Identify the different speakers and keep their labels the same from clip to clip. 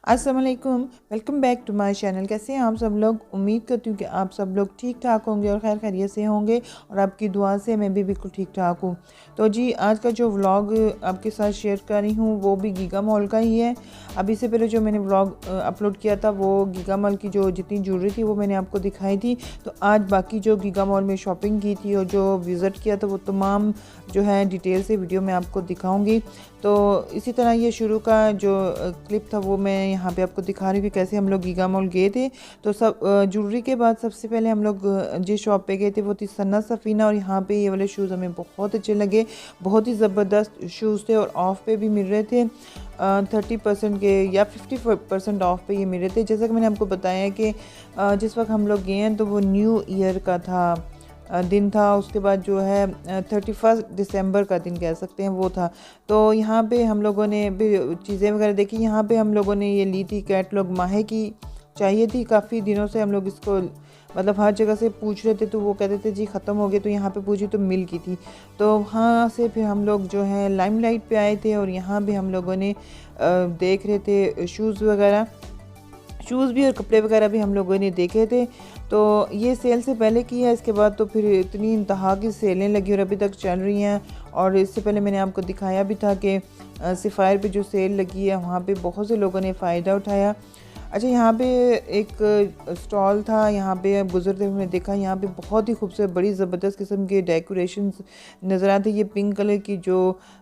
Speaker 1: अस्सलाम वालेकुम, welcome back to my channel. कैसे हैं आप सब लोग? उम्मीद करती हूँ कि आप सब लोग ठीक ठाक होंगे और खैर खैरियत से होंगे और आपकी दुआ से मैं भी बिल्कुल ठीक ठाक हूँ। तो जी आज का जो व्लॉग आपके साथ शेयर कर रही हूँ वो भी गीगा मॉल का ही है। अभी से पहले जो मैंने व्लॉग अपलोड किया था वो गीगा मॉल की जो जितनी ज्वेलरी थी वो मैंने आपको दिखाई थी। तो आज बाकी जो गीगा मॉल में शॉपिंग की थी और जो विज़िट किया था वो तमाम जो है डिटेल से वीडियो में आपको दिखाऊँगी। तो इसी तरह ये शुरू का जो क्लिप था वो मैं यहाँ पे आपको दिखा रही हूँ कि कैसे हम लोग गीगा मॉल गए थे। तो सब ज्वेलरी के बाद सबसे पहले हम लोग जिस शॉप पे गए थे वो थी सन्ना सफ़ीना, और यहाँ पे ये वाले शूज़ हमें बहुत अच्छे लगे। बहुत ही ज़बरदस्त शूज़ थे और ऑफ़ पे भी मिल रहे थे। 30% के या 50% ऑफ़ पे ये मिल रहे थे। जैसा कि मैंने आपको बताया कि जिस वक्त हम लोग गए हैं तो वो न्यू ईयर का था दिन था। उसके बाद जो है 31 दिसंबर का दिन कह सकते हैं वो था। तो यहाँ पे हम लोगों ने भी चीज़ें वगैरह देखी। यहाँ पे हम लोगों ने ये ली थी कैटलॉग माहे की, चाहिए थी काफ़ी दिनों से हम लोग इसको मतलब हर जगह से पूछ रहे थे तो वो कहते थे जी ख़त्म हो गए। तो यहाँ पे पूछी तो मिल गई थी। तो वहाँ से फिर हम लोग जो है लाइमलाइट पे आए थे और यहाँ भी हम लोगों ने देख रहे थे शूज़ वगैरह, शूज़ भी और कपड़े वगैरह भी हम लोगों ने देखे थे। तो ये सेल से पहले की है, इसके बाद तो फिर इतनी इंतहा की सेलें लगी और अभी तक चल रही हैं। और इससे पहले मैंने आपको दिखाया भी था कि सिफायर पे जो सेल लगी है वहाँ पे बहुत से लोगों ने फ़ायदा उठाया। अच्छा, यहाँ पे एक स्टॉल था, यहाँ पे गुजरते हुए देखा, यहाँ पे बहुत ही खूबसूरत बड़ी ज़बरदस्त किस्म के डेकोरेशंस नज़र आते। ये पिंक कलर की जो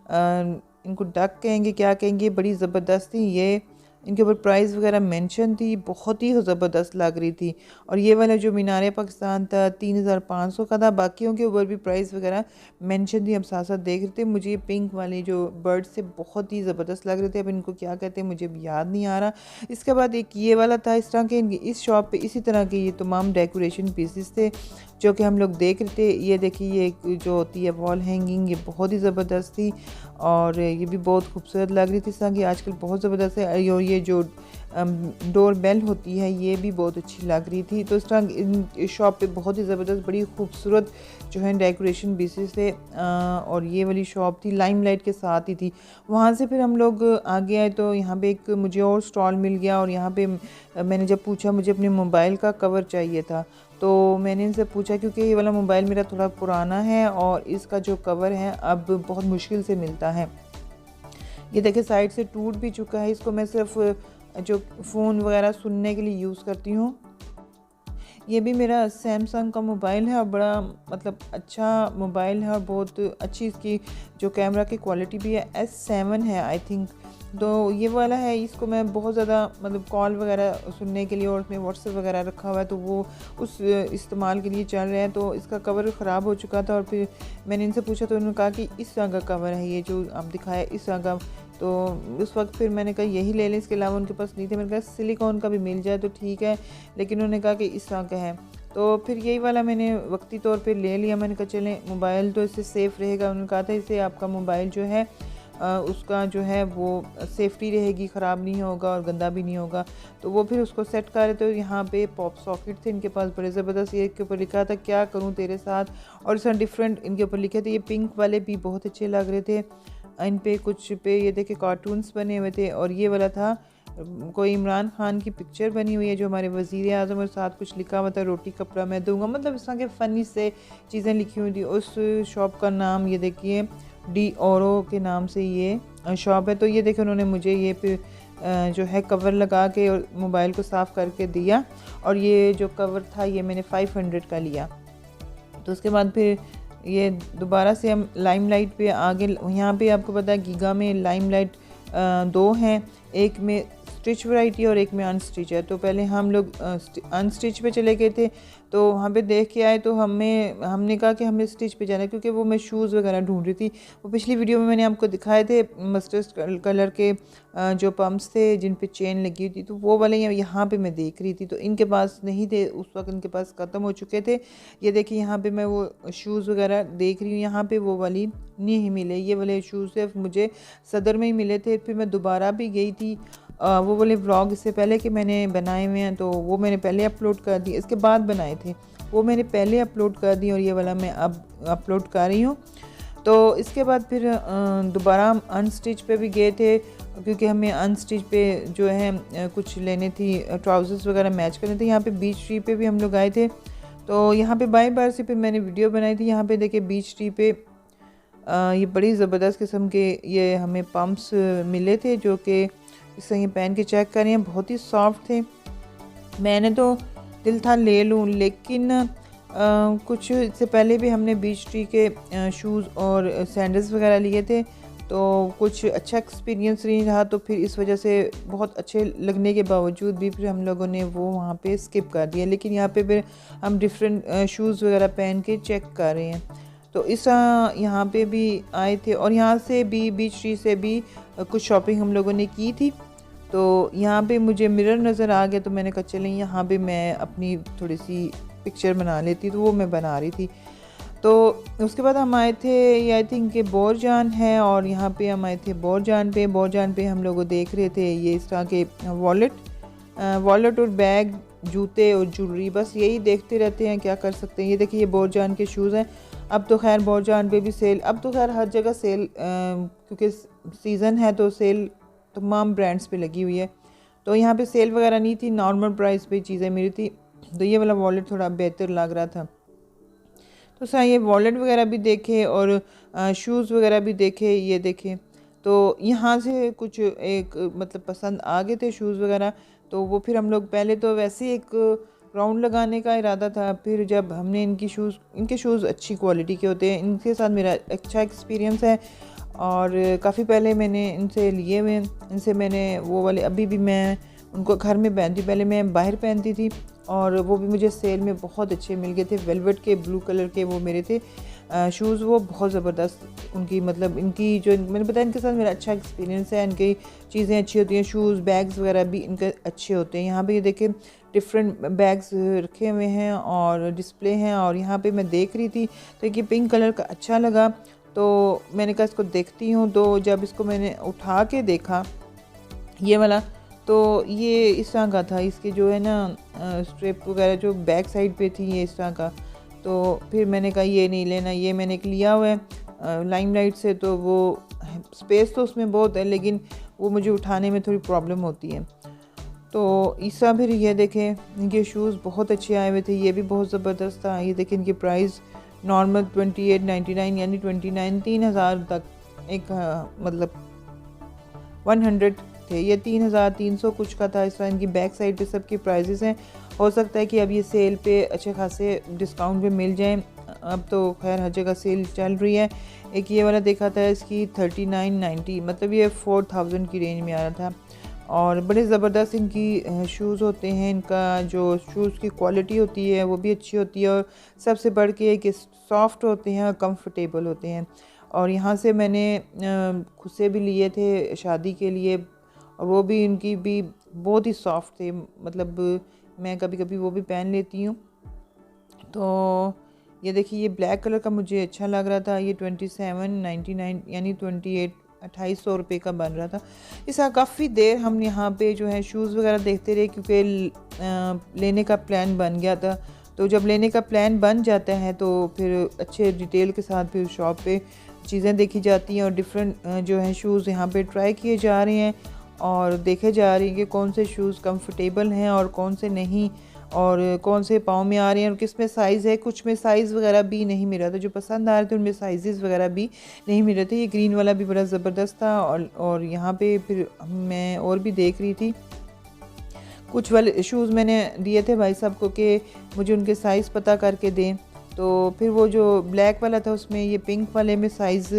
Speaker 1: इनको डक कहेंगे क्या कहेंगे, बड़ी ज़बरदस्त थी। ये इनके ऊपर प्राइस वगैरह मेंशन थी, बहुत ही ज़बरदस्त लग रही थी। और ये वाला जो मीनार पाकिस्तान था 3500 का था। बाकियों के ऊपर भी प्राइस वगैरह मेंशन थी, हम साथ साथ देख रहे थे। मुझे ये पिंक वाले जो बर्ड से बहुत ही ज़बरदस्त लग रहे थे, अब इनको क्या कहते हैं मुझे भी याद नहीं आ रहा। इसके बाद एक ये वाला था इस तरह के, इस शॉप पे इसी तरह के ये तमाम डेकोरेशन पीसेस थे जो कि हम लोग देख रहे थे। ये देखिए ये जो होती है वॉल हैंगिंग, ये बहुत ही ज़बरदस्त थी और ये भी बहुत खूबसूरत लग रही थी। इस तरह की आजकल बहुत ज़बरदस्त है। और ये जो डोर बेल होती है ये भी बहुत अच्छी लग रही थी। तो इस तरह इस शॉप पे बहुत ही ज़बरदस्त बड़ी खूबसूरत जो है डेकोरेशन पीसेस थे। और ये वाली शॉप थी लाइमलाइट के साथ ही थी। वहाँ से फिर हम लोग आगे आए तो यहाँ पे एक मुझे और स्टॉल मिल गया और यहाँ पे मैंने जब पूछा, मुझे अपने मोबाइल का कवर चाहिए था। तो मैंने इनसे पूछा क्योंकि ये वाला मोबाइल मेरा थोड़ा पुराना है और इसका जो कवर है अब बहुत मुश्किल से मिलता है। ये देखिए साइड से टूट भी चुका है। इसको मैं सिर्फ जो फ़ोन वगैरह सुनने के लिए यूज़ करती हूँ। ये भी मेरा सैमसंग का मोबाइल है और बड़ा मतलब अच्छा मोबाइल है और बहुत अच्छी इसकी जो कैमरा की क्वालिटी भी है। S7 है आई थिंक। तो ये वाला है, इसको मैं बहुत ज़्यादा मतलब कॉल वगैरह सुनने के लिए और उसमें व्हाट्सएप वगैरह रखा हुआ है तो वो उस इस्तेमाल के लिए चल रहे हैं। तो इसका कवर ख़राब हो चुका था और फिर मैंने इनसे पूछा तो उन्होंने कहा कि इस तरह का कवर है, ये जो आप दिखाया इस तरह का। तो उस वक्त फिर मैंने कहा यही ले लें, इसके अलावा उनके पास नहीं थे। मैंने कहा सिलिकॉन का भी मिल जाए तो ठीक है, लेकिन उन्होंने कहा कि इस तरह का है। तो फिर यही वाला मैंने वक्ती तौर पे ले लिया। मैंने कहा चलें मोबाइल तो इससे सेफ़ रहेगा। उन्होंने कहा था इससे आपका मोबाइल जो है उसका जो है वो सेफ्टी रहेगी, ख़राब नहीं होगा और गंदा भी नहीं होगा। तो वो फिर उसको सेट कर रहे थे। यहाँ पे पॉप सॉकेट थे इनके पास बड़े ज़बरदस्त। ये के ऊपर लिखा था क्या करूँ तेरे साथ, और इस डिफरेंट इनके ऊपर लिखे थे। ये पिंक वाले भी बहुत अच्छे लग रहे थे। इन पे कुछ पे ये देखे कार्टून्स बने हुए थे और ये वाला था कोई इमरान खान की पिक्चर बनी हुई है जो हमारे वज़ीर आज़म, और साथ कुछ लिखा हुआ था रोटी कपड़ा मैं दूंगा, मतलब इस तरह के फ़नी से चीज़ें लिखी हुई थी। उस शॉप का नाम ये देखिए डी ओरो के नाम से ये शॉप है। तो ये देखे उन्होंने मुझे ये पे जो है कवर लगा के और मोबाइल को साफ़ करके दिया और ये जो कवर था ये मैंने 500 का लिया। तो उसके बाद फिर ये दोबारा से हम लाइमलाइट पे आगे, यहाँ पे आपको पता है गीगा में लाइमलाइट दो हैं, एक में स्टिच वैरायटी और एक में अनस्टिच है। तो पहले हम लोग अनस्टिच पे चले गए थे। तो वहाँ पे देख के आए तो हमने कहा कि हमें स्टिच पे जाना है क्योंकि वो मैं शूज़ वगैरह ढूंढ रही थी। वो पिछली वीडियो में मैंने आपको दिखाए थे मस्टर्ड कलर के जो पम्प्स थे जिन पे चेन लगी हुई थी, तो वो वाले यहाँ पे मैं देख रही थी। तो इनके पास नहीं थे उस वक्त, इनके पास ख़त्म हो चुके थे। ये देखिए यहाँ पे मैं वो शूज़ वगैरह देख रही हूँ, यहाँ पे वो वाली नहीं मिले। ये वाले शूज़ सिर्फ मुझे सदर में ही मिले थे। फिर मैं दोबारा भी गई थी। वो वाले व्लॉग इससे पहले कि मैंने बनाए हुए हैं तो वो मैंने पहले अपलोड कर दिए, इसके बाद बनाए थे वो मैंने पहले अपलोड कर दी और ये वाला मैं अब अपलोड कर रही हूँ। तो इसके बाद फिर दोबारा हम अनस्टिच पे भी गए थे क्योंकि हमें अनस्टिच पे जो है कुछ लेने थी, ट्राउज़र्स वगैरह मैच करने थे। यहाँ पे बीच ट्री पे भी हम लोग आए थे, तो यहाँ पे बाई बार से पे मैंने वीडियो बनाई थी। यहाँ पे देखिए बीच ट्री पे ये बड़ी ज़बरदस्त किस्म के ये हमें पम्प्स मिले थे, जो कि इस ये पहन के चेक कर रहे हैं, बहुत ही सॉफ्ट थे। मैंने तो दिल था ले लूँ, लेकिन कुछ इससे पहले भी हमने बीच ट्री के शूज़ और सैंडल्स वगैरह लिए थे, तो कुछ अच्छा एक्सपीरियंस नहीं रहा, तो फिर इस वजह से बहुत अच्छे लगने के बावजूद भी फिर हम लोगों ने वो वहाँ पे स्किप कर दिया। लेकिन यहाँ पे फिर हम डिफरेंट शूज़ वगैरह पहन के चेक कर रहे हैं। तो इस यहाँ पे भी आए थे, और यहाँ से भी बीच ट्री से भी कुछ शॉपिंग हम लोगों ने की थी। तो यहाँ पे मुझे मिरर नज़र आ गया, तो मैंने कहा चलें यहाँ पे मैं अपनी थोड़ी सी पिक्चर बना लेती, तो वो मैं बना रही थी। तो उसके बाद हम आए थे, ये आई थिंक के बोरजान है, और यहाँ पे हम आए थे बोरजान पे हम लोग देख रहे थे ये इस तरह के वॉलेट और बैग, जूते और ज्वेलरी, बस यही देखते रहते हैं, क्या कर सकते हैं। ये देखिए ये बोरजान के शूज़ हैं। अब तो खैर बोरजान पे भी सेल, अब तो खैर हर जगह सेल, क्योंकि सीज़न है तो सेल तमाम ब्रांड्स पे लगी हुई है। तो यहाँ पे सेल वगैरह नहीं थी, नॉर्मल प्राइस पे चीज़ें मिली थी। तो ये वाला वॉलेट थोड़ा बेहतर लग रहा था, तो सर ये वॉलेट वगैरह भी देखे और शूज़ वगैरह भी देखे। ये देखें, तो यहाँ से कुछ एक मतलब पसंद आ गए थे शूज़ वगैरह। तो वो फिर हम लोग पहले तो वैसे ही एक राउंड लगाने का इरादा था, फिर जब हमने इनके शूज़ अच्छी क्वालिटी के होते हैं, इनके साथ मेरा अच्छा एक्सपीरियंस है, और काफ़ी पहले मैंने इनसे लिए हुए, इनसे मैंने वो वाले, अभी भी मैं उनको घर में पहनती, पहले मैं बाहर पहनती थी, और वो भी मुझे सेल में बहुत अच्छे मिल गए थे। वेलवेट के ब्लू कलर के वो मेरे थे शूज़, वो बहुत ज़बरदस्त उनकी, मतलब इनकी जो मैंने बताया, इनके साथ मेरा अच्छा एक्सपीरियंस है। इनकी चीज़ें अच्छी होती हैं, शूज़ बैग्स वगैरह भी इनके अच्छे होते हैं। यहाँ पे ये देखें डिफरेंट बैग्स रखे हुए हैं और डिस्प्ले हैं, और यहाँ पे मैं देख रही थी तो ये पिंक कलर का अच्छा लगा, तो मैंने कहा इसको देखती हूँ। तो जब इसको मैंने उठा के देखा ये वाला, तो ये इस तरह का था, इसके जो है ना स्ट्रिप वगैरह जो बैक साइड पे थी ये इस तरह का। तो फिर मैंने कहा ये नहीं लेना, ये मैंने एक लिया हुआ है लाइमलाइट से, तो वो स्पेस तो उसमें बहुत है, लेकिन वो मुझे उठाने में थोड़ी प्रॉब्लम होती है। तो ईसा फिर ये देखें, इनके शूज़ बहुत अच्छे आए हुए थे, ये भी बहुत ज़बरदस्त था। ये देखें इनकी प्राइस नॉर्मल 2899 यानी 29 3000 तक, एक मतलब 100 थे, ये 3300 कुछ का था। इस तरह इनकी बैक साइड पे सबकी प्राइसेस हैं। हो सकता है कि अब ये सेल पे अच्छे खासे डिस्काउंट पे मिल जाएं, अब तो खैर हर जगह सेल चल रही है। एक ये वाला देखा था, इसकी 3990, मतलब ये 4000 की रेंज में आ रहा था, और बड़े ज़बरदस्त इनकी शूज़ होते हैं। इनका जो शूज़ की क्वालिटी होती है वो भी अच्छी होती है, और सबसे बढ़ के कि सॉफ्ट होते हैं और कंफर्टेबल होते हैं। और यहाँ से मैंने खुद से भी लिए थे शादी के लिए, और वो भी इनकी भी बहुत ही सॉफ्ट थे, मतलब मैं कभी कभी वो भी पहन लेती हूँ। तो ये देखिए ये ब्लैक कलर का मुझे अच्छा लग रहा था, ये 2799 यानी 2800 रुपये का बन रहा था। इसका काफ़ी देर हम यहाँ पे जो है शूज़ वगैरह देखते रहे, क्योंकि लेने का प्लान बन गया था। तो जब लेने का प्लान बन जाता है तो फिर अच्छे डिटेल के साथ फिर शॉप पे चीज़ें देखी जाती हैं, और डिफरेंट जो है शूज़ यहाँ पे ट्राई किए जा रहे हैं, और देखे जा रही हैं कि कौन से शूज़ कंफर्टेबल हैं और कौन से नहीं, और कौन से पाँव में आ रहे हैं, और किस में साइज़ है। कुछ में साइज़ वगैरह भी नहीं मिल रहा था, जो पसंद आ रहे थे उनमें साइज़ वगैरह भी नहीं मिल रहे थे। ये ग्रीन वाला भी बड़ा ज़बरदस्त था, और यहाँ पे फिर मैं और भी देख रही थी। कुछ वाले शूज़ मैंने दिए थे भाई साहब को कि मुझे उनके साइज़ पता करके दें, तो फिर वो जो ब्लैक वाला था उसमें ये पिंक वाले में साइज़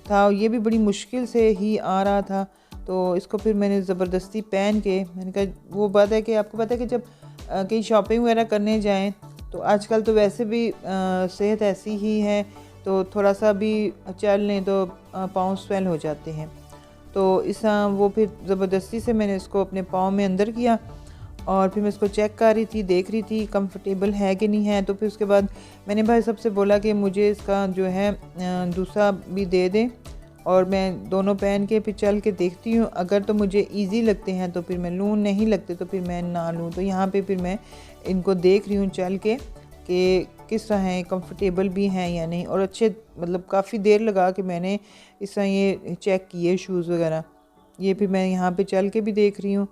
Speaker 1: था, ये भी बड़ी मुश्किल से ही आ रहा था। तो इसको फिर मैंने ज़बरदस्ती पहन के, मैंने कहा वो बात है कि आपको पता है कि जब कहीं शॉपिंग वगैरह करने जाएं तो आजकल तो वैसे भी सेहत ऐसी ही है, तो थोड़ा सा भी चल लें तो पाँव स्वेल हो जाते हैं। तो इस वो फिर ज़बरदस्ती से मैंने इसको अपने पाँव में अंदर किया, और फिर मैं इसको चेक कर रही थी, देख रही थी कंफर्टेबल है कि नहीं है। तो फिर उसके बाद मैंने भाई सबसे बोला कि मुझे इसका जो है दूसरा भी दे दें, और मैं दोनों पहन के फिर चल के देखती हूँ, अगर तो मुझे इजी लगते हैं तो फिर मैं लूँ, नहीं लगते तो फिर मैं ना लूँ। तो यहाँ पे फिर मैं इनको देख रही हूँ चल के कि किस तरह हैं, कंफर्टेबल भी हैं या नहीं, और अच्छे, मतलब काफ़ी देर लगा कि मैंने इस तरह ये चेक किए शूज़ वगैरह। ये फिर मैं यहाँ पे चल के भी देख रही हूँ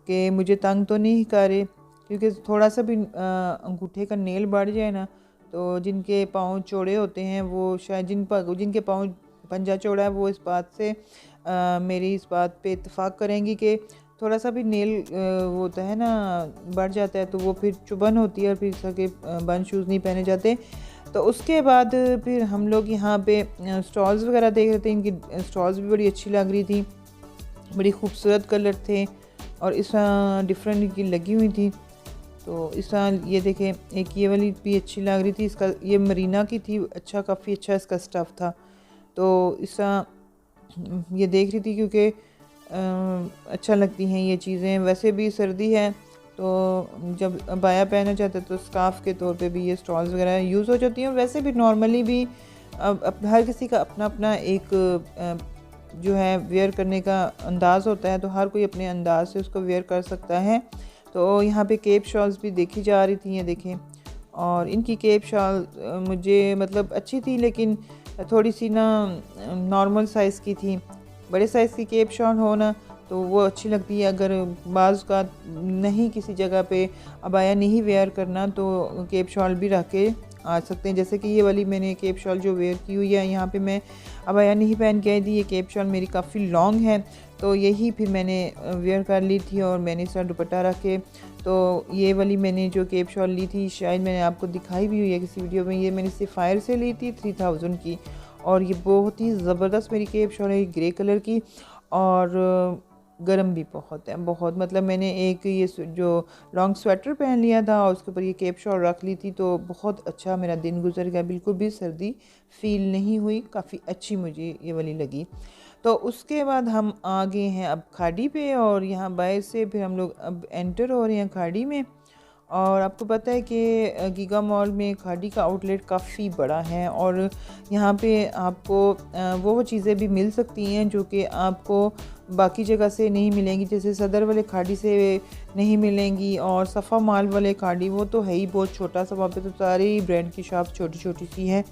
Speaker 1: कि मुझे तंग तो नहीं कर रहे, क्योंकि थोड़ा सा भी अंगूठे का नेल बढ़ जाए ना, तो जिनके पाँव चौड़े होते हैं वो शायद जिनके पाँव पंजा चौड़ा है वो इस बात से मेरी इस बात पे इत्तेफाक करेंगी कि थोड़ा सा भी नेल वो होता है ना बढ़ जाता है तो वो फिर चुभन होती है और फिर सके बंद शूज़ नहीं पहने जाते। तो उसके बाद फिर हम लोग यहाँ पे स्टॉल्स वगैरह देख रहे थे। इनकी स्टॉल्स भी बड़ी अच्छी लग रही थी, बड़ी खूबसूरत कलर थे और इस तरह डिफरेंट इनकी लगी हुई थी। तो इस तरह ये देखें, एक ये वाली भी अच्छी लग रही थी, इसका ये मरीना की थी, अच्छा काफ़ी अच्छा इसका स्टफ़ था। तो इस तरह ये देख रही थी क्योंकि अच्छा लगती हैं ये चीज़ें। वैसे भी सर्दी है तो जब अबाया पहना चाहते तो स्कार्फ के तौर पे भी ये स्टॉल्स वगैरह यूज़ हो जाती हैं। वैसे भी नॉर्मली भी अब हर किसी का अपना अपना एक जो है वेयर करने का अंदाज़ होता है, तो हर कोई अपने अंदाज से उसको वेयर कर सकता है। तो यहाँ पे केप शॉल्स भी देखी जा रही थी, ये देखें। और इनकी केप शॉल मुझे मतलब अच्छी थी, लेकिन थोड़ी सी ना नॉर्मल साइज़ की थी। बड़े साइज़ की केप शॉल हो ना तो वो अच्छी लगती है। अगर बाज़ का नहीं किसी जगह पे अबाया नहीं वेयर करना तो केप शॉल भी रख के आ सकते हैं। जैसे कि ये वाली मैंने केप शॉल जो वेयर की हुई है, यहाँ पे मैं अबाया नहीं पहन के आई थी। ये केप शॉल मेरी काफ़ी लॉन्ग है तो यही फिर मैंने वेयर कर ली थी और मैंने इसका दुपट्टा रख के। तो ये वाली मैंने जो केप शॉल ली थी, शायद मैंने आपको दिखाई भी हुई है किसी वीडियो में, ये मैंने सिफायर से ली थी 3000 की। और ये बहुत ही ज़बरदस्त मेरी केप शॉल है, ग्रे कलर की, और गर्म भी बहुत है, बहुत मतलब मैंने एक ये जो लॉन्ग स्वेटर पहन लिया था और उसके ऊपर ये केप शॉल रख ली थी तो बहुत अच्छा मेरा दिन गुजर गया। बिल्कुल भी सर्दी फील नहीं हुई, काफ़ी अच्छी मुझे ये वाली लगी। तो उसके बाद हम आ गए हैं अब खाड़ी पे, और यहाँ बाहर से फिर हम लोग अब एंटर हो रहे हैं खाड़ी में। और आपको पता है कि गीगा मॉल में खाड़ी का आउटलेट काफ़ी बड़ा है और यहाँ पे आपको वो चीज़ें भी मिल सकती हैं जो कि आपको बाकी जगह से नहीं मिलेंगी। जैसे सदर वाले खाड़ी से नहीं मिलेंगी, और सफ़ा माल वाले खाड़ी वो तो है ही बहुत छोटा सा, वहाँ पे तो सारी ब्रांड की शॉप छोटी छोटी सी है।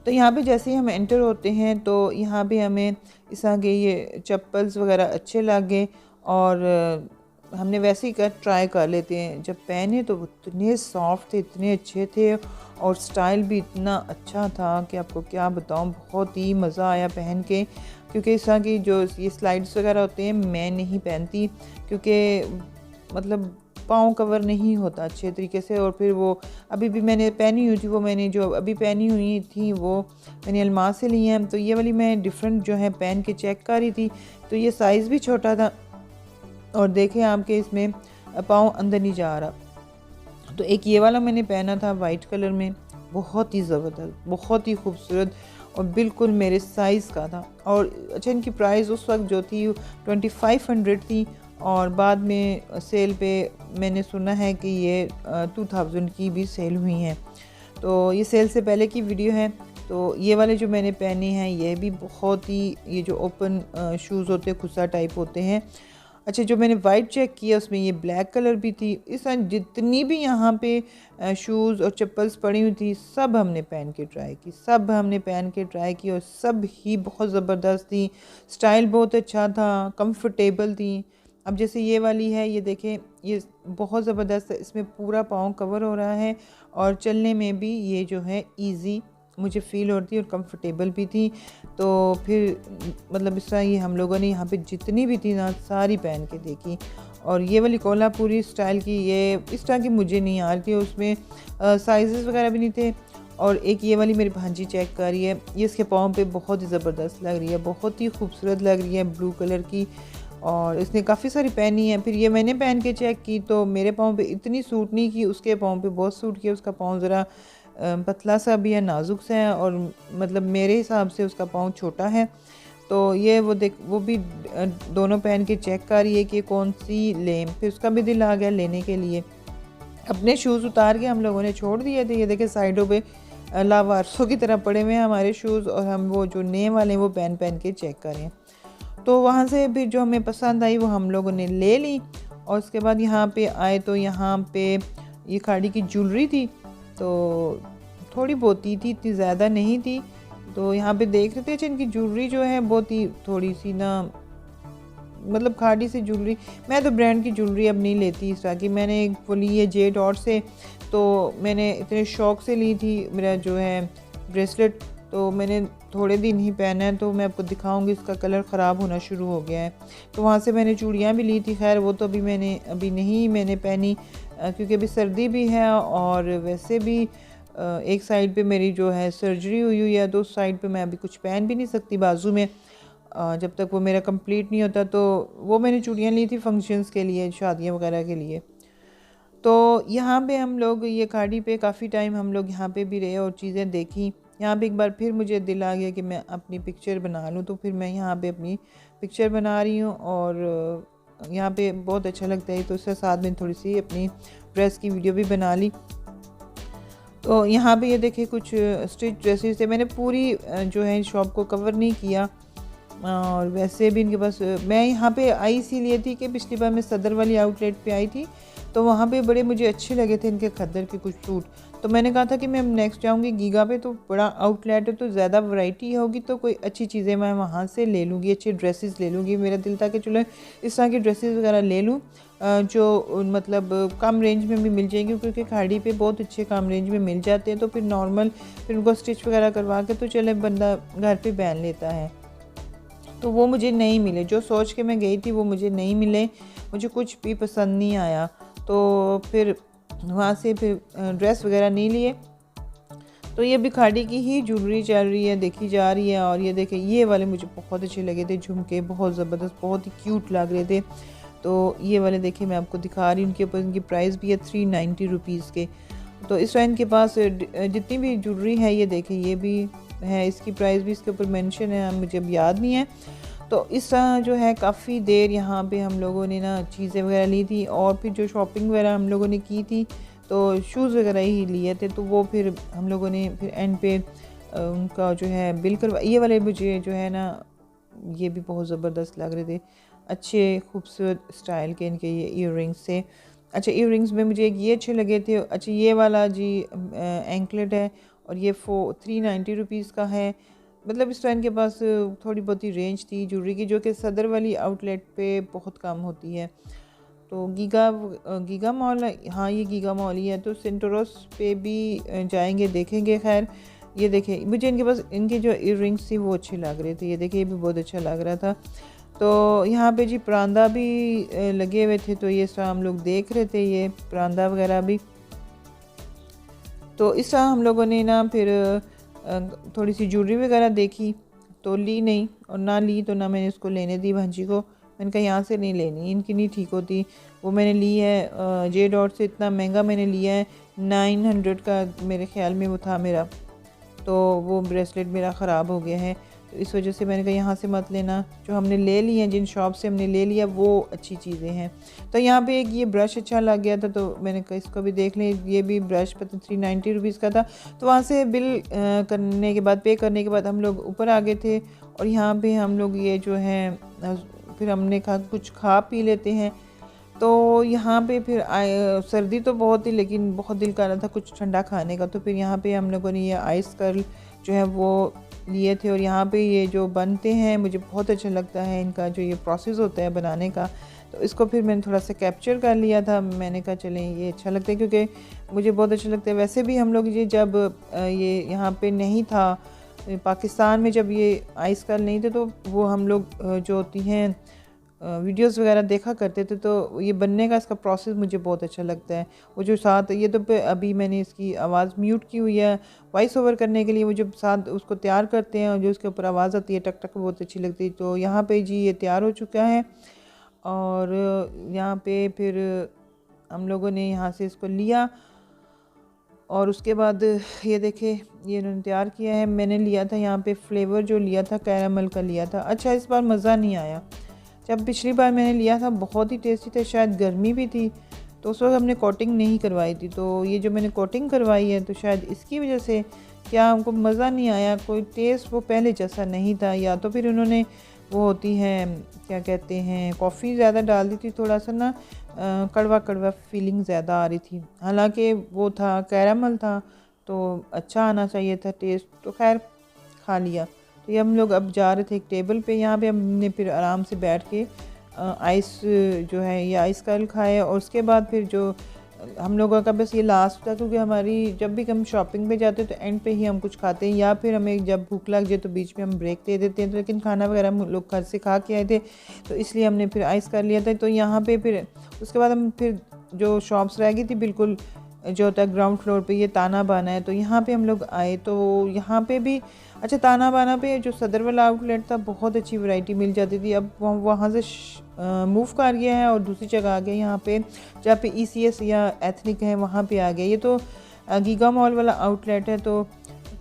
Speaker 1: तो यहाँ पे जैसे ही हम एंटर होते हैं तो यहाँ पे हमें इस आगे ये चप्पल्स वगैरह अच्छे लगे, और हमने वैसे ही कर ट्राई कर लेते हैं। जब पहने तो वो इतने सॉफ्ट थे, इतने अच्छे थे, और स्टाइल भी इतना अच्छा था कि आपको क्या बताऊं, बहुत ही मज़ा आया पहन के। क्योंकि इस तरह की जो ये स्लाइड्स वगैरह होते हैं मैं नहीं पहनती, क्योंकि मतलब पाँव कवर नहीं होता अच्छे तरीके से। और फिर वो अभी भी मैंने पहनी हुई थी, वो मैंने जो अभी पहनी हुई थी वो मैंने अलमार से ली हैं। तो ये वाली मैं डिफरेंट जो है पहन के चेक कर रही थी, तो ये साइज़ भी छोटा था, और देखें आपके इसमें पाँव अंदर नहीं जा रहा। तो एक ये वाला मैंने पहना था वाइट कलर में, बहुत ही ज़बरदस्त, बहुत ही खूबसूरत, और बिल्कुल मेरे साइज़ का था। और अच्छा, इनकी प्राइस उस वक्त जो थी 2500 थी, और बाद में सेल पे मैंने सुना है कि ये 2000 की भी सेल हुई हैं। तो ये सेल से पहले की वीडियो है। तो ये वाले जो मैंने पहने हैं ये भी बहुत ही, ये जो ओपन शूज़ होते हैं, खुस्सा टाइप होते हैं। अच्छा, जो मैंने वाइट चेक किया उसमें ये ब्लैक कलर भी थी। इस तरह जितनी भी यहाँ पे शूज़ और चप्पल्स पड़ी हुई थी सब हमने पहन के ट्राई की, सब हमने पहन के ट्राई की, और सब ही बहुत ज़बरदस्त थी। स्टाइल बहुत अच्छा था, कंफर्टेबल थी। अब जैसे ये वाली है, ये देखें, ये बहुत ज़बरदस्त है, इसमें पूरा पाँव कवर हो रहा है, और चलने में भी ये जो है ईज़ी मुझे फ़ील होती और कंफर्टेबल भी थी। तो फिर मतलब इस तरह ये हम लोगों ने यहाँ पे जितनी भी थी ना सारी पहन के देखी। और ये वाली कोल्हापुरी स्टाइल की, ये इस तरह की मुझे नहीं आ रही थी, उसमें साइज़ वगैरह भी नहीं थे। और एक ये वाली मेरी भांजी चेक कर रही है, ये इसके पाँव पे बहुत ही ज़बरदस्त लग रही है, बहुत ही खूबसूरत लग रही है, ब्लू कलर की, और इसने काफ़ी सारी पहनी है। फिर ये मैंने पहन के चेक की तो मेरे पाँव पे इतनी सूट नहीं की, उसके पाँव पे बहुत सूट किया। उसका पाँव ज़रा पतला सा भी है, नाजुक सा है, और मतलब मेरे हिसाब से उसका पाँव छोटा है। तो ये वो भी दोनों पहन के चेक कर रही है कि कौन सी लें। फिर उसका भी दिल आ गया लेने के लिए। अपने शूज़ उतार के हम लोगों ने छोड़ दिए थे। ये देखे साइडों पे लावारसों की तरह पड़े हुए हैं हमारे शूज़, और हम वो जो नए वाले वो पहन के चेक करें। तो वहाँ से फिर जो हमें पसंद आई वो हम लोगों ने ले ली। और उसके बाद यहाँ पे आए तो यहाँ पे ये खाड़ी की ज्वेलरी थी, तो थोड़ी बहुत ही थी, इतनी ज़्यादा नहीं थी। तो यहाँ पे देख रहे थे, अच्छा इनकी ज्वेलरी जो है बहुत ही थोड़ी सी ना मतलब खाड़ी से ज्वेलरी, मैं तो ब्रांड की ज्वेलरी अब नहीं लेती इस तरह की। मैंने एक वो ली है जे डॉट से, तो मैंने इतने शौक़ से ली थी। मेरा जो है ब्रेसलेट तो मैंने थोड़े दिन ही पहना है, तो मैं आपको दिखाऊंगी, इसका कलर ख़राब होना शुरू हो गया है। तो वहाँ से मैंने चूड़ियाँ भी ली थी, खैर वो तो अभी नहीं मैंने पहनी, क्योंकि अभी सर्दी भी है और वैसे भी एक साइड पे मेरी जो है सर्जरी हुई है, तो उस साइड पे मैं अभी कुछ पहन भी नहीं सकती बाजू में, जब तक वो मेरा कंप्लीट नहीं होता। तो वो मैंने चूड़ियाँ ली थी फंक्शंस के लिए, शादियाँ वगैरह के लिए। तो यहाँ पे हम लोग ये खाड़ी पे काफ़ी टाइम हम लोग यहाँ पे भी रहे और चीज़ें देखी। यहाँ पे एक बार फिर मुझे दिल आ गया कि मैं अपनी पिक्चर बना लूँ, तो फिर मैं यहाँ पे अपनी पिक्चर बना रही हूँ और यहाँ पे बहुत अच्छा लगता है। तो उसके साथ में थोड़ी सी अपनी ड्रेस की वीडियो भी बना ली। तो यहाँ पे ये देखिए कुछ स्टिच ड्रेसेस थे, मैंने पूरी जो है शॉप को कवर नहीं किया। और वैसे भी इनके पास मैं यहाँ पे आई इसीलिए थी कि पिछली बार मैं सदर वाली आउटलेट पे आई थी, तो वहाँ पे बड़े मुझे अच्छे लगे थे इनके खद्दर के कुछ सूट। तो मैंने कहा था कि मैं नेक्स्ट जाऊँगी गीगा पे, तो बड़ा आउटलेट है तो ज़्यादा वैरायटी होगी, तो कोई अच्छी चीज़ें मैं वहाँ से ले लूँगी, अच्छी ड्रेसेस ले लूँगी। मेरा दिल था कि चलो इस तरह की ड्रेसेस वगैरह ले लूँ जो मतलब कम रेंज में भी मिल जाएंगी, क्योंकि खाड़ी पे बहुत अच्छे कम रेंज में मिल जाते हैं। तो फिर नॉर्मल फिर उनको स्टिच वगैरह करवा के तो चले बंदा घर पे पहन लेता है। तो वो मुझे नहीं मिले, जो सोच के मैं गई थी वो मुझे नहीं मिले, मुझे कुछ भी पसंद नहीं आया। तो फिर वहाँ से फिर ड्रेस वगैरह नहीं लिए। तो ये भी खाड़ी की ही ज्वेलरी चल रही है, देखी जा रही है। और ये देखें, ये वाले मुझे बहुत अच्छे लगे थे झुमके, बहुत ज़बरदस्त, बहुत ही क्यूट लग रहे थे। तो ये वाले देखिए मैं आपको दिखा रही हूँ, उनके ऊपर इनकी प्राइस भी है 390 रुपीज़ के। तो इस टाइम के पास जितनी भी ज्वेलरी है ये देखें, ये भी है, इसकी प्राइस भी इसके ऊपर मेंशन है, मुझे अब याद नहीं है। तो इस तरह जो है काफ़ी देर यहाँ पे हम लोगों ने ना चीज़ें वगैरह ली थी, और फिर जो शॉपिंग वगैरह हम लोगों ने की थी तो शूज़ वगैरह ही लिए थे। तो वो फिर हम लोगों ने फिर एंड पे उनका जो है बिल करवा। ये वाले मुझे जो है ना ये भी बहुत ज़बरदस्त लग रहे थे, अच्छे खूबसूरत स्टाइल के इनके ये ईयररिंग्स थे। अच्छा, ईयररिंग्स में मुझे एक ये अच्छे लगे थे। अच्छा, ये वाला जी एंकलेट है और ये 390 रुपीज़ का है। मतलब इस टाइम के पास थोड़ी बहुत ही रेंज थी ज्वेलरी की, जो कि सदर वाली आउटलेट पे बहुत कम होती है। तो गीगा मॉल, हाँ ये गीगा मॉल ही है। तो सेंटोरस पे भी जाएंगे, देखेंगे। खैर ये देखें, मुझे इनके पास इनके जो ईयररिंग्स थी वो अच्छे लग रहे थे। ये देखिए, ये भी बहुत अच्छा लग रहा था। तो यहाँ पे जी परांदा भी लगे हुए थे, तो ये सब हम लोग देख रहे थे, ये परांदा वगैरह भी। तो इस तरह हम लोगों ने ना फिर थोड़ी सी ज्वेलरी वगैरह देखी, तो ली नहीं, और ना ली तो ना मैंने इसको लेने दी भांजी को। मैंने कहा यहाँ से नहीं लेनी, इनकी नहीं ठीक होती। वो मैंने ली है जे डॉट से, इतना महंगा मैंने लिया है, 900 का मेरे ख्याल में वो था मेरा। तो वो ब्रेसलेट मेरा ख़राब हो गया है, तो इस वजह से मैंने कहा यहाँ से मत लेना। जो हमने ले ली हैं, जिन शॉप से हमने ले लिया वो अच्छी चीज़ें हैं। तो यहाँ पे एक ये ब्रश अच्छा लग गया था, तो मैंने कहा इसको भी देख लें। ये भी ब्रश पता 390 रुपीज़ का था। तो वहाँ से बिल करने के बाद, पे करने के बाद हम लोग ऊपर आ गए थे, और यहाँ पर हम लोग ये जो है फिर हमने कहा कुछ खा पी लेते हैं। तो यहाँ पे फिर सर्दी तो बहुत थी, लेकिन बहुत दिल कर रहा था कुछ ठंडा खाने का। तो फिर यहाँ पे हम लोगों ने ये आइस कर्ल जो है वो लिए थे। और यहाँ पे ये जो बनते हैं मुझे बहुत अच्छा लगता है, इनका जो ये प्रोसेस होता है बनाने का। तो इसको फिर मैंने थोड़ा सा कैप्चर कर लिया था। मैंने कहा चलें ये अच्छा लगता है, क्योंकि मुझे बहुत अच्छा लगता है। वैसे भी हम लोग ये जब ये यहाँ पर नहीं था, पाकिस्तान में जब ये आइस कर्ल नहीं थे, तो वो हम लोग जो होती हैं वीडियोस वगैरह देखा करते थे। तो ये बनने का इसका प्रोसेस मुझे बहुत अच्छा लगता है। वो जो साथ ये तो अभी मैंने इसकी आवाज़ म्यूट की हुई है वॉइस ओवर करने के लिए, वो जो साथ उसको तैयार करते हैं और जो उसके ऊपर आवाज़ आती है टक टक, बहुत अच्छी लगती है। तो यहाँ पे जी ये तैयार हो चुका है, और यहाँ पे फिर हम लोगों ने यहाँ से इसको लिया, और उसके बाद ये देखे ये इन्होंने तैयार किया है। मैंने लिया था यहाँ पे फ्लेवर जो लिया था कैरामल का लिया था। अच्छा, इस बार मज़ा नहीं आया। जब पिछली बार मैंने लिया था बहुत ही टेस्टी था, शायद गर्मी भी थी, तो उस वक्त हमने कोटिंग नहीं करवाई थी। तो ये जो मैंने कोटिंग करवाई है, तो शायद इसकी वजह से क्या हमको मज़ा नहीं आया, कोई टेस्ट वो पहले जैसा नहीं था। या तो फिर उन्होंने वो होती है क्या कहते हैं, कॉफ़ी ज़्यादा डाल दी थी, थोड़ा सा ना कड़वा कड़वा फीलिंग ज़्यादा आ रही थी। हालांकि वो था कैरामल था, तो अच्छा आना चाहिए था टेस्ट। तो खैर खा लिया। तो ये हम लोग अब जा रहे थे एक टेबल पे, यहाँ पे हमने फिर आराम से बैठ के आइस जो है ये आइस कल खाए। और उसके बाद फिर जो हम लोगों का बस ये लास्ट था, क्योंकि हमारी जब भी हम शॉपिंग पे जाते हैं तो एंड पे ही हम कुछ खाते हैं, या फिर हमें जब भूख लग जाए तो बीच में हम ब्रेक दे देते हैं। तो लेकिन खाना वगैरह हम लोग घर से खा के आए थे, तो इसलिए हमने फिर आइस कर लिया था। तो यहाँ पे फिर उसके बाद हम फिर जो शॉप्स रह गई थी बिल्कुल जो होता है ग्राउंड फ्लोर पे, ये ताना बाना है, तो यहाँ पे हम लोग आए। तो यहाँ पे भी अच्छा, ताना बाना पे जो सदर वाला आउटलेट था बहुत अच्छी वैरायटी मिल जाती थी। अब वहाँ से मूव कर गया है और दूसरी जगह आ गया यहाँ पे, जहाँ पे ECS या एथनिक है वहाँ पे आ गया। ये तो गीगा मॉल वाला आउटलेट है, तो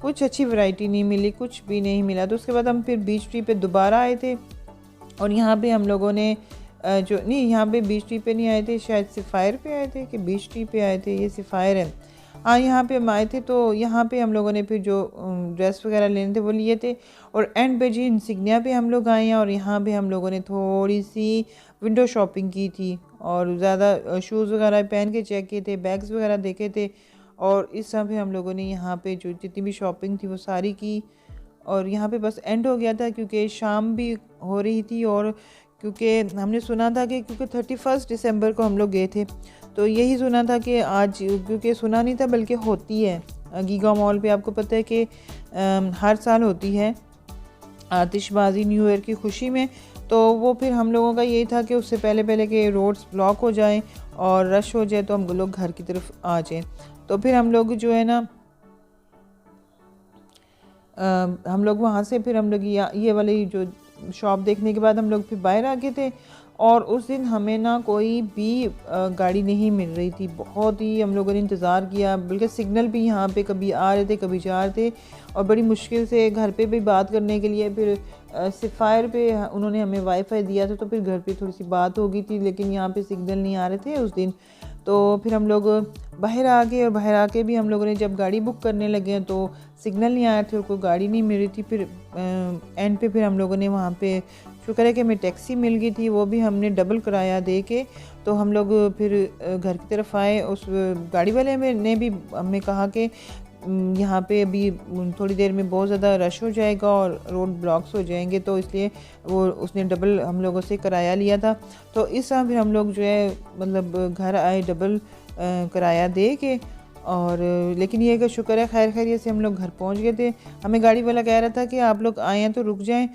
Speaker 1: कुछ अच्छी वैरायटी नहीं मिली, कुछ भी नहीं मिला। तो उसके बाद हम फिर बीच ट्री पे दोबारा आए थे, और यहाँ पे हम लोगों ने जो नहीं, यहाँ पे बीच ट्री पे नहीं आए थे, शायद सिफायर पे आए थे कि बीच ट्री पे आए थे, ये सिफायर है। हाँ, यहाँ पे हम आए थे, तो यहाँ पे हम लोगों ने फिर जो ड्रेस वगैरह लेने थे वो लिए थे। और एंड पे जी इंसिग्निया पे हम लोग आए हैं, और यहाँ पे हम लोगों ने थोड़ी सी विंडो शॉपिंग की थी, और ज़्यादा शूज़ वगैरह पहन के चेक किए थे, बैग्स वगैरह देखे थे। और इस तरह पे हम लोगों ने यहाँ पे जो जितनी भी शॉपिंग थी वो सारी की। और यहाँ पे बस एंड हो गया था, क्योंकि शाम भी हो रही थी, और क्योंकि हमने सुना था कि क्योंकि 31 दिसंबर को हम लोग गए थे, तो यही सुना था कि आज, क्योंकि सुना नहीं था बल्कि होती है गीगा मॉल पे, आपको पता है कि हर साल होती है आतिशबाजी न्यू ईयर की खुशी में। तो वो फिर हम लोगों का यही था कि उससे पहले पहले के रोड्स ब्लॉक हो जाएं और रश हो जाए, तो हम लोग घर की तरफ आ जाएं। तो फिर हम लोग जो है ना हम लोग वहाँ से फिर हम लोग ये वाली जो शॉप देखने के बाद हम लोग फिर बाहर आ गए थे। और उस दिन हमें ना कोई भी गाड़ी नहीं मिल रही थी, बहुत ही हम लोगों ने इंतज़ार किया, बल्कि सिग्नल भी यहाँ पे कभी आ रहे थे कभी जा रहे थे। और बड़ी मुश्किल से घर पे भी बात करने के लिए फिर सिफायर पे उन्होंने हमें वाईफाई दिया था, तो फिर घर पे थोड़ी सी बात हो गई थी, लेकिन यहाँ पे सिग्नल नहीं आ रहे थे उस दिन। तो फिर हम लोग बाहर आ गए, और बाहर आके भी हम लोगों ने जब गाड़ी बुक करने लगे तो सिग्नल नहीं आया थे और कोई गाड़ी नहीं मिल रही थी। फिर एंड पे फिर हम लोगों ने वहाँ पे, शुक्र है कि हमें टैक्सी मिल गई थी, वो भी हमने डबल किराया दे के। तो हम लोग फिर घर की तरफ आए। उस गाड़ी वाले में ने भी हमें कहा कि यहाँ पे अभी थोड़ी देर में बहुत ज़्यादा रश हो जाएगा और रोड ब्लॉक्स हो जाएंगे, तो इसलिए वो उसने डबल हम लोगों से किराया लिया था। तो इस तरह फिर हम लोग जो है मतलब घर आए डबल किराया दे के। और लेकिन ये कि शुक्र है खैर खैरियत से हम लोग घर पहुंच गए थे। हमें गाड़ी वाला कह रहा था कि आप लोग आए हैं तो रुक जाएं,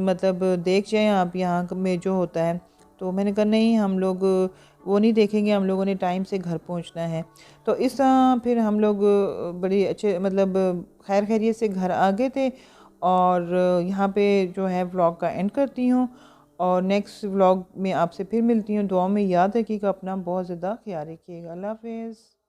Speaker 1: मतलब देख जाएं आप यहाँ में जो होता है। तो मैंने कहा नहीं, हम लोग वो नहीं देखेंगे, हम लोगों ने टाइम से घर पहुंचना है। तो इस तरह फिर हम लोग बड़ी अच्छे मतलब खैर खैरियत से घर आ गए थे। और यहाँ पे जो है व्लॉग का एंड करती हूँ, और नेक्स्ट व्लॉग में आपसे फिर मिलती हूँ। दुआ में याद रखिएगा, अपना बहुत ज़्यादा ख्याल रखिएगा। अल्लाह हाफ़िज़।